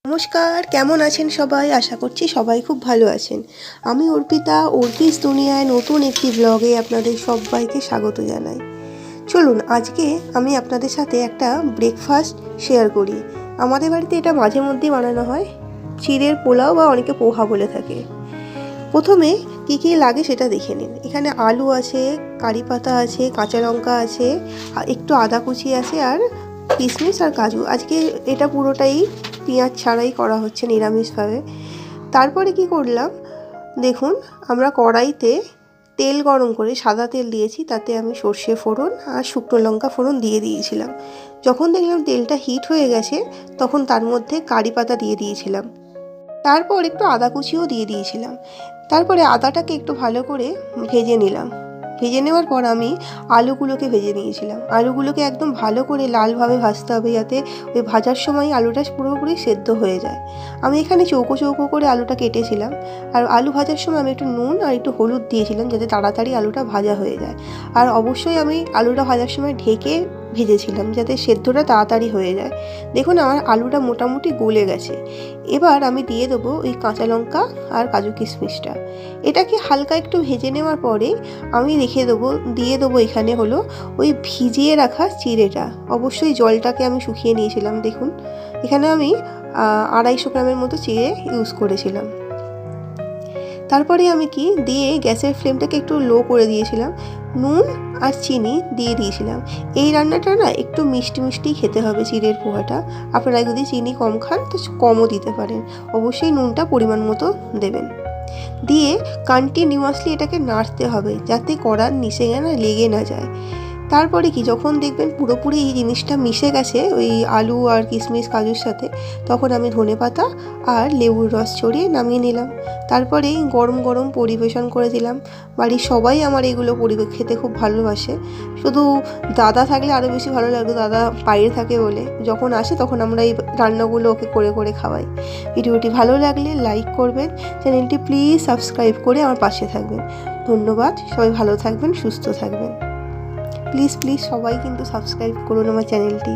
নমস্কার, কেমন আছেন সবাই? আশা করছি সবাই খুব ভালো আছেন। আমি অর্পিতা, অর্পিস দুনিয়ায় নতুন একটি ব্লগে আপনাদের সবাইকে স্বাগত জানাই। চলুন আজকে আমি আপনাদের সাথে একটা ব্রেকফাস্ট শেয়ার করি। আমাদের বাড়িতে এটা মাঝে মধ্যেই বানানো হয়, চিড়ের পোলাও বা অনেকে পোহা বলে থাকে। প্রথমে কী কী লাগে সেটা দেখে নিন। এখানে আলু আছে, কারি পাতা আছে, কাঁচা লঙ্কা আছে, একটু আদা কুচি আছে, আর কিশমিশ আর কাজু। আজকে এটা পুরোটাই পেঁয়াজ ছাড়াই করা হচ্ছে, নিরামিষভাবে। তারপরে কি করলাম দেখুন, আমরা কড়াইতে তেল গরম করে সাদা তেল দিয়েছি, তাতে আমি সর্ষে ফোড়ন আর শুকনো লঙ্কা ফোড়ন দিয়ে দিয়েছিলাম। যখন দেখলাম তেলটা হিট হয়ে গেছে, তখন তার মধ্যে কারি পাতা দিয়ে দিয়েছিলাম। তারপর একটু আদা কুচিও দিয়ে দিয়েছিলাম। তারপরে আদাটাকে একটু ভালো করে ভেজে নিলাম। ভেজে নেওয়ার পর আমি আলুগুলোকে ভেজে নিয়েছিলাম। আলুগুলোকে একদম ভালো করে লালভাবে ভাজতে হবে, যাতে ওই ভাজার সময় আলুটা পুরোপুরি সেদ্ধ হয়ে যায়। আমি এখানে চৌকো চৌকো করে আলুটা কেটেছিলাম, আর আলু ভাজার সময় আমি একটু নুন আর একটু হলুদ দিয়েছিলাম, যাতে তাড়াতাড়ি আলুটা ভাজা হয়ে যায়। আর অবশ্যই আমি আলুটা ভাজার সময় ঢেকে ভেজেছিলাম, যাতে সেদ্ধটা তাড়াতাড়ি হয়ে যায়। দেখুন আমার আলুটা মোটামুটি গলে গেছে। এবার আমি দিয়ে দেবো ওই কাঁচা লঙ্কা আর কাজু কিশমিশটা। এটাকে হালকা একটু ভেজে নেওয়ার পরে আমি দিয়ে দেবো এখানে হলো ওই ভিজিয়ে রাখা চিড়েটা। অবশ্যই জলটাকে আমি শুকিয়ে নিয়েছিলাম। দেখুন এখানে আমি 250 গ্রামের মতো চিড়ে ইউজ করেছিলাম। তারপরে আমি দিয়ে গ্যাসের ফ্লেমটাকে একটু লো করে দিয়েছিলাম। নুন আর চিনি দিয়ে দিয়েছিলাম। এই রান্নাটা না একটু মিষ্টি মিষ্টি খেতে হবে, চিড়ের পোহাটা। আপনারা যদি চিনি কম খান তো কমও দিতে পারেন। অবশ্যই নুনটা পরিমাণ মতো দেবেন। দিয়ে কন্টিনিউয়াসলি এটাকে নাড়তে হবে, যাতে কড়ার নিচে লেগে না যায়। তারপরে যখন দেখবেন পুরোপুরি এই জিনিসটা মিশে গেছে ওই আলু আর কিশমিশ কাজুর সাথে, তখন আমি ধনেপাতা আর লেবুর রস ছড়িয়ে নামিয়ে নিলাম। তারপরে গরম গরম পরিবেশন করে দিলাম। বাড়ির সবাই আমার এগুলো খেতে খুব ভালোবাসে। শুধু দাদা থাকলে আরও বেশি ভালো লাগতো, দাদা বাইরে থাকে বলে। যখন আসে তখন আমরা এই রান্নাগুলো ওকে করে করে খাওয়াই। ভিডিওটি ভালো লাগলে লাইক করবেন, চ্যানেলটি প্লিজ সাবস্ক্রাইব করে আমার পাশে থাকবেন। ধন্যবাদ। সবাই ভালো থাকবেন, সুস্থ থাকবেন। প্লিজ সবাই কিন্তু সাবস্ক্রাইব করুন আমার চ্যানেলটি।